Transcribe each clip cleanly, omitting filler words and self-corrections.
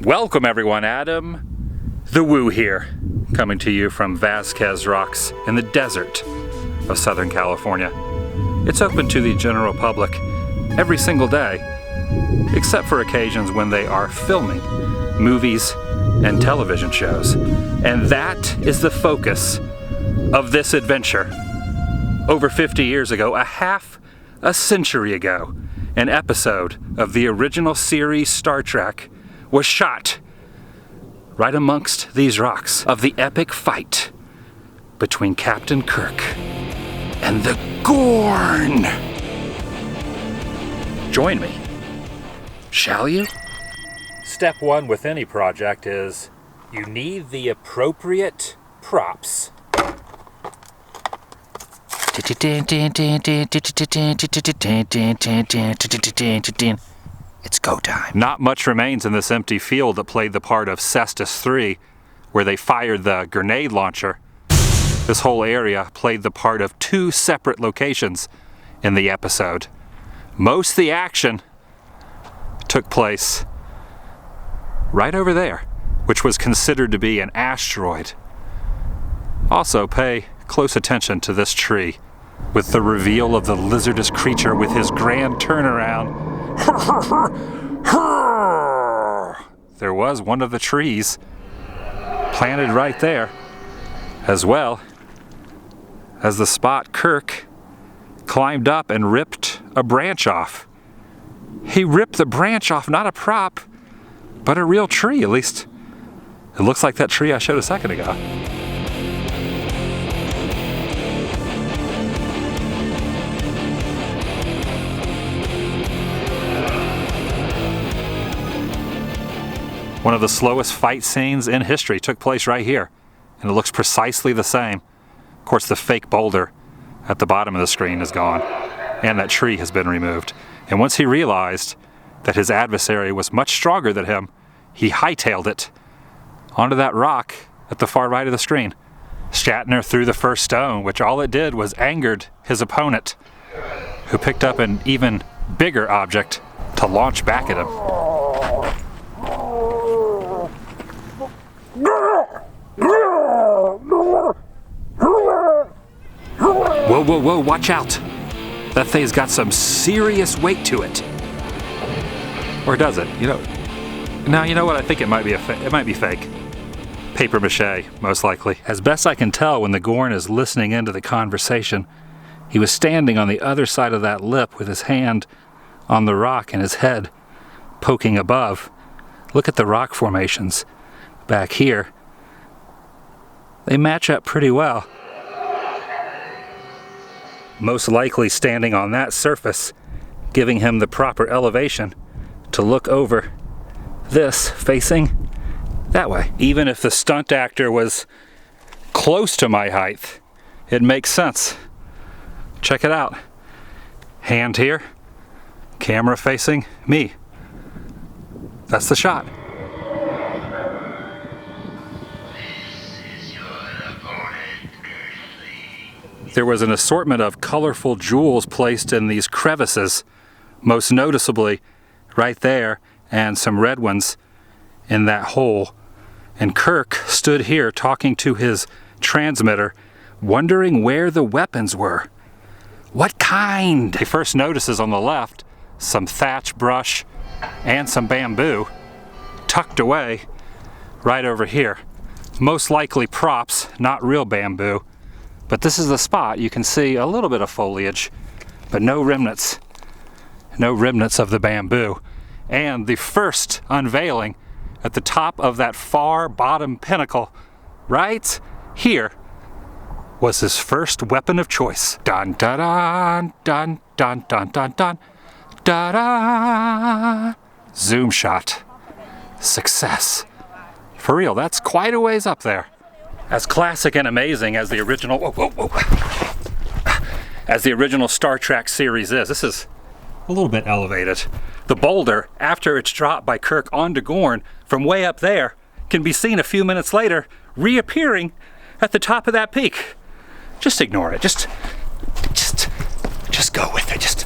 Welcome everyone, Adam the Woo here, coming to you from Vasquez Rocks in the desert of Southern California. It's open to the general public every single day, except for occasions when they are filming movies and television shows. And that is the focus of this adventure. Over 50 years ago, half a century ago, an episode of the original series Star Trek was shot right amongst these rocks of the epic fight between Captain Kirk and the Gorn. Join me, shall you? Step one with any project is you need the appropriate props. It's go time. Not much remains in this empty field that played the part of Cestus III, where they fired the grenade launcher. This whole area played the part of two separate locations in the episode. Most of the action took place right over there, which was considered to be an asteroid. Also, pay close attention to this tree, with the reveal of the lizardous creature with his grand turnaround. There was one of the trees planted right there, as well as the spot Kirk climbed up and ripped a branch off. He ripped the branch off, not a prop, but a real tree. At least it looks like that tree I showed a second ago. One of the slowest fight scenes in history took place right here, and it looks precisely the same. Of course, the fake boulder at the bottom of the screen is gone, and that tree has been removed. And once he realized that his adversary was much stronger than him, he hightailed it onto that rock at the far right of the screen. Shatner threw the first stone, which all it did was angered his opponent, who picked up an even bigger object to launch back at him. Whoa, watch out. That thing's got some serious weight to it. Or does it? You know what? I think it might be it might be fake. Paper mache, most likely. As best I can tell, when the Gorn is listening into the conversation, he was standing on the other side of that lip with his hand on the rock and his head poking above. Look at the rock formations back here. They match up pretty well. Most likely standing on that surface, giving him the proper elevation to look over this, facing that way. Even if the stunt actor was close to my height, it makes sense. Check it out. Hand here, camera facing me. That's the shot. There was an assortment of colorful jewels placed in these crevices, most noticeably right there, and some red ones in that hole. And Kirk stood here talking to his transmitter, wondering where the weapons were. What kind? He first notices on the left some thatch brush and some bamboo tucked away right over here. Most likely props, not real bamboo. But this is the spot. You can see a little bit of foliage, but no remnants of the bamboo. And the first unveiling at the top of that far bottom pinnacle, right here, was his first weapon of choice. Dun dun dun dun dun dun dun dun dun dun. Zoom shot. Success. For real, that's quite a ways up there. As classic and amazing as the original as the original Star Trek series is, this is a little bit elevated. The boulder, after it's dropped by Kirk onto Gorn from way up there, can be seen a few minutes later reappearing at the top of that peak. Just ignore it. Just go with it.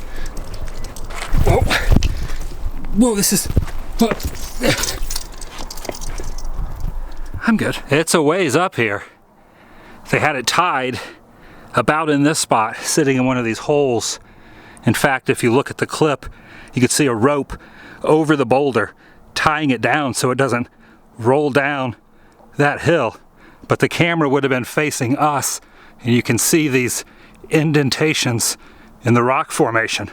Whoa, this is I'm good. It's a ways up here. They had it tied about in this spot, sitting in one of these holes. In fact, if you look at the clip, you can see a rope over the boulder, tying it down so it doesn't roll down that hill. But the camera would have been facing us, and you can see these indentations in the rock formation.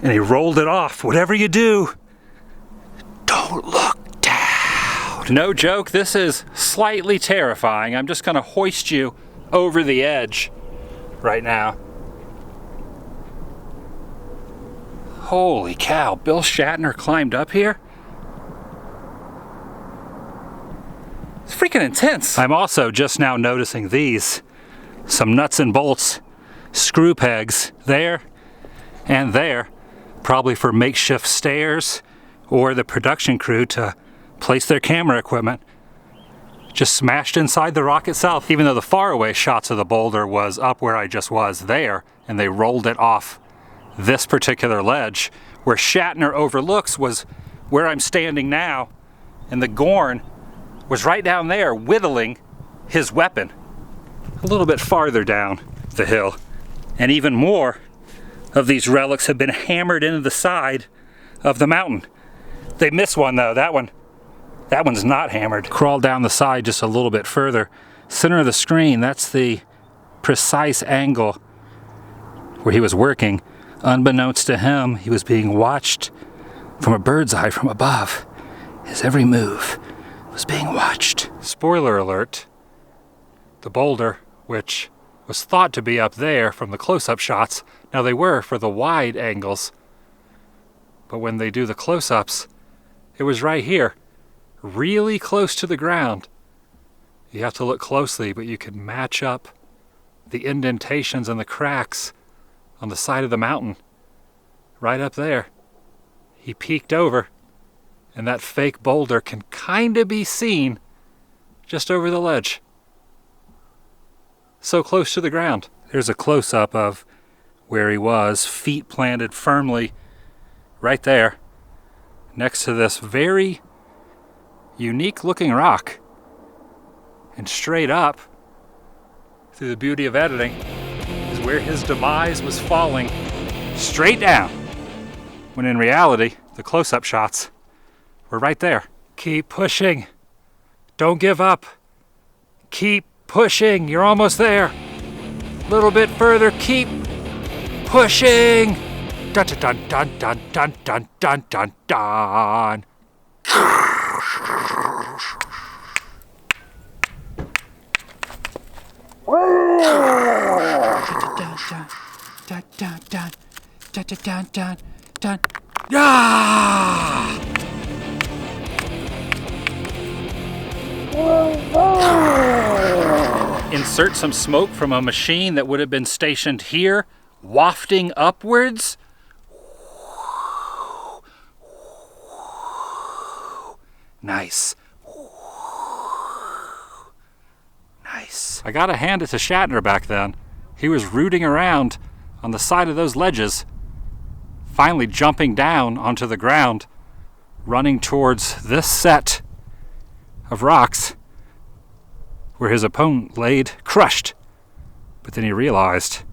And he rolled it off. Whatever you do, don't look down. No joke, this is slightly terrifying. I'm just gonna hoist you over the edge right now. Holy cow, Bill Shatner climbed up here? It's freaking intense. I'm also just now noticing these. Some nuts and bolts, screw pegs there and there, probably for makeshift stairs or the production crew to place their camera equipment. Just smashed inside the rock itself, even though the faraway shots of the boulder was up where I just was there, and they rolled it off this particular ledge. Where Shatner overlooks was where I'm standing now, and the Gorn was right down there whittling his weapon a little bit farther down the hill. And even more of these relics have been hammered into the side of the mountain. They missed one though, that one's not hammered. Crawl down the side just a little bit further. Center of the screen, that's the precise angle where he was working. Unbeknownst to him, he was being watched from a bird's eye from above. His every move was being watched. Spoiler alert, the boulder, which was thought to be up there from the close-up shots, now they were for the wide angles, but when they do the close-ups, it was right here, really close to the ground. You have to look closely, but you can match up the indentations and the cracks on the side of the mountain, right up there. He peeked over, and that fake boulder can kind of be seen just over the ledge. So close to the ground. There's a close-up of where he was, feet planted firmly right there, next to this very unique-looking rock. And straight up, through the beauty of editing, is where his demise was falling straight down, when in reality, the close-up shots were right there. Keep pushing. Don't give up. Keep pushing. You're almost there. A little bit further. Keep pushing. Dun dun dun dun dun dun dun dun dun. Insert some smoke from a machine that would have been stationed here, wafting upwards. Nice. Nice. I gotta hand it to Shatner back then. He was rooting around on the side of those ledges, finally jumping down onto the ground, running towards this set of rocks where his opponent laid crushed. But then he realized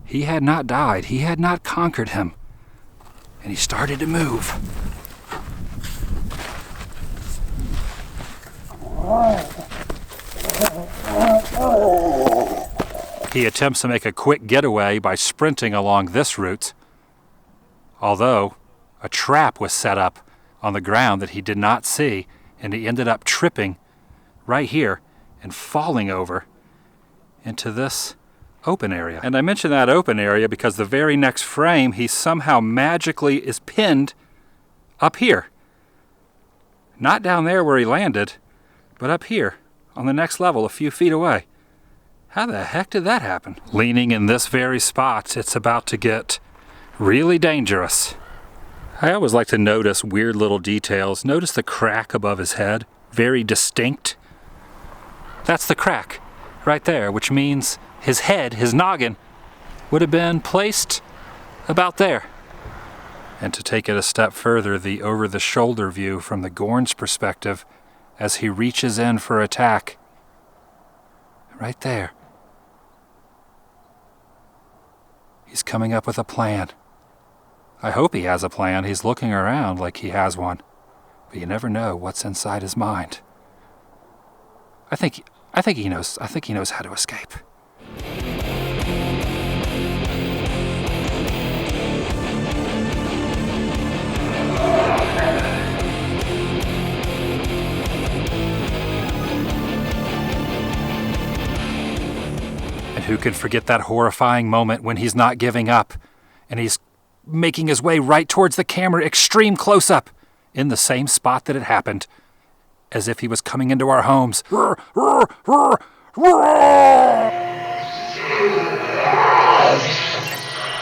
he had not died. He had not conquered him. And he started to move. He attempts to make a quick getaway by sprinting along this route, although a trap was set up on the ground that he did not see, and he ended up tripping right here and falling over into this open area. And I mention that open area because the very next frame, he somehow magically is pinned up here. Not down there where he landed, but up here on the next level, a few feet away. How the heck did that happen? Leaning in this very spot, it's about to get really dangerous. I always like to notice weird little details. Notice the crack above his head, very distinct. That's the crack right there, which means his head, his noggin, would have been placed about there. And to take it a step further, the over-the-shoulder view from the Gorn's perspective, as he reaches in for attack. Right there. He's coming up with a plan. I hope he has a plan. He's looking around like he has one. But you never know what's inside his mind. I think he knows how to escape. And who can forget that horrifying moment when he's not giving up and he's making his way right towards the camera, extreme close-up, in the same spot that it happened, as if he was coming into our homes.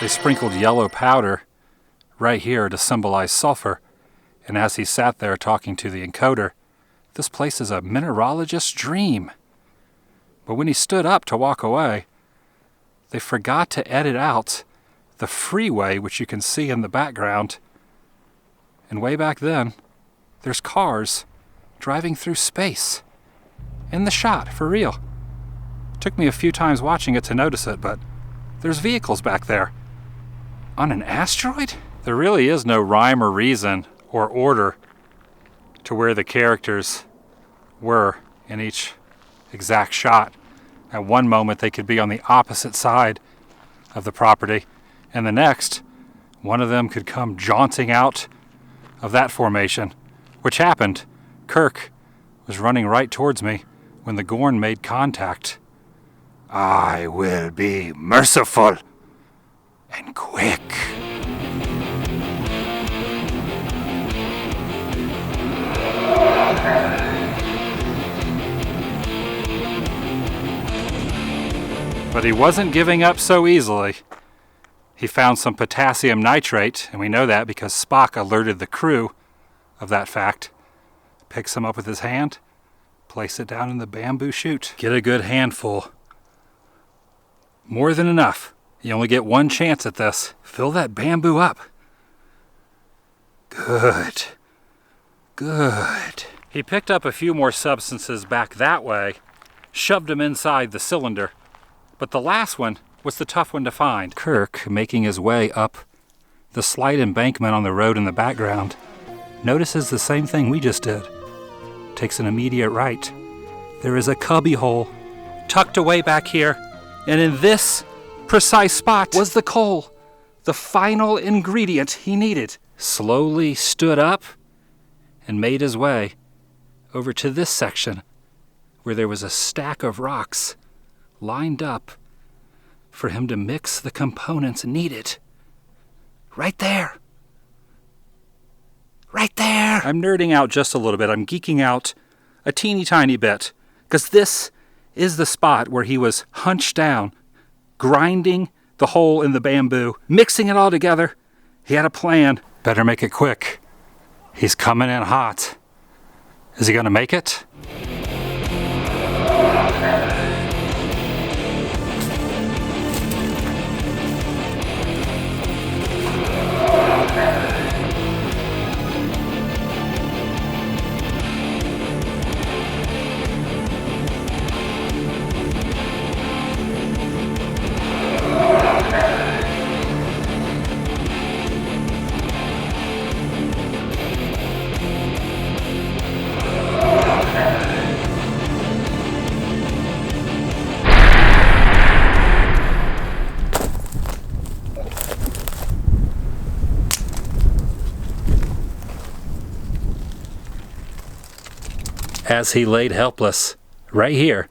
They sprinkled yellow powder right here to symbolize sulfur, and as he sat there talking to the encoder, this place is a mineralogist's dream. But when he stood up to walk away, they forgot to edit out the freeway, which you can see in the background. And way back then, there's cars driving through space. In the shot, for real. Took me a few times watching it to notice it, but there's vehicles back there. On an asteroid? There really is no rhyme or reason or order to where the characters were in each exact shot. At one moment, they could be on the opposite side of the property, and the next, one of them could come jaunting out of that formation, which happened. Kirk was running right towards me when the Gorn made contact. I will be merciful and quick. But he wasn't giving up so easily. He found some potassium nitrate, and we know that because Spock alerted the crew of that fact. Picks them up with his hand, place it down in the bamboo chute. Get a good handful. More than enough. You only get one chance at this. Fill that bamboo up. Good. Good. He picked up a few more substances back that way, shoved them inside the cylinder. But the last one was the tough one to find. Kirk, making his way up the slight embankment on the road in the background, notices the same thing we just did. Takes an immediate right. There is a cubby hole tucked away back here, and in this precise spot was the coal, the final ingredient he needed. Slowly stood up and made his way over to this section where there was a stack of rocks lined up for him to mix the components needed. Right there. Right there. I'm nerding out just a little bit. I'm geeking out a teeny tiny bit because this is the spot where he was hunched down, grinding the hole in the bamboo, mixing it all together. He had a plan. Better make it quick. He's coming in hot. Is he going to make it? As he laid helpless, right here,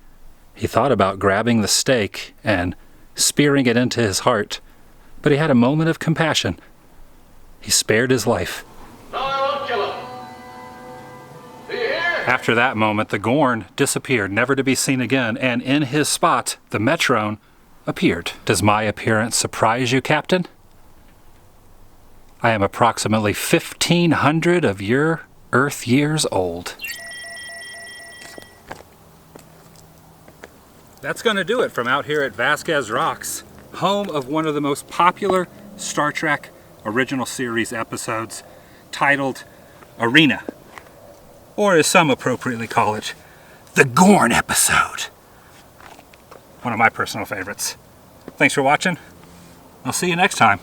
he thought about grabbing the stake and spearing it into his heart, but he had a moment of compassion. He spared his life. No, I won't kill him. Do you hear? After that moment, the Gorn disappeared, never to be seen again, and in his spot, the Metron appeared. Does my appearance surprise you, Captain? I am approximately 1,500 of your Earth years old. That's going to do it from out here at Vasquez Rocks, home of one of the most popular Star Trek original series episodes, titled Arena. or as some appropriately call it, the Gorn episode. One of my personal favorites. Thanks for watching. I'll see you next time.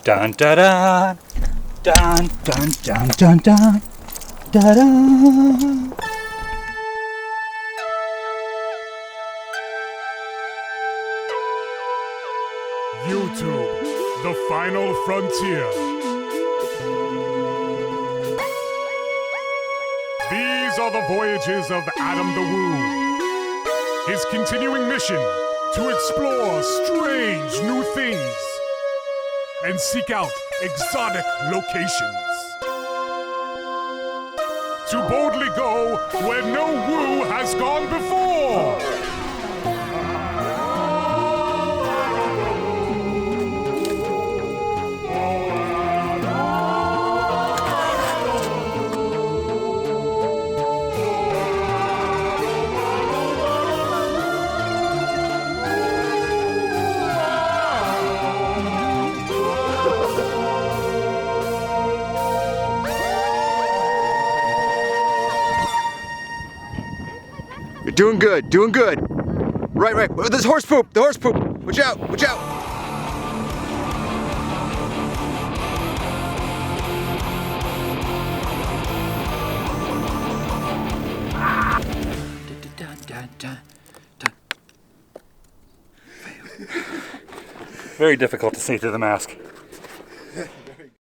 Dun dun dun dun dun dun dun dun dun dun. YouTube, the final frontier. These are the voyages of adamthewoo. His continuing mission to explore strange new things and seek out exotic locations. To boldly go where no woo has gone before. You're doing good, doing good. Right. Oh, there's horse poop, the horse poop. Watch out, watch out. Very difficult to see through the mask.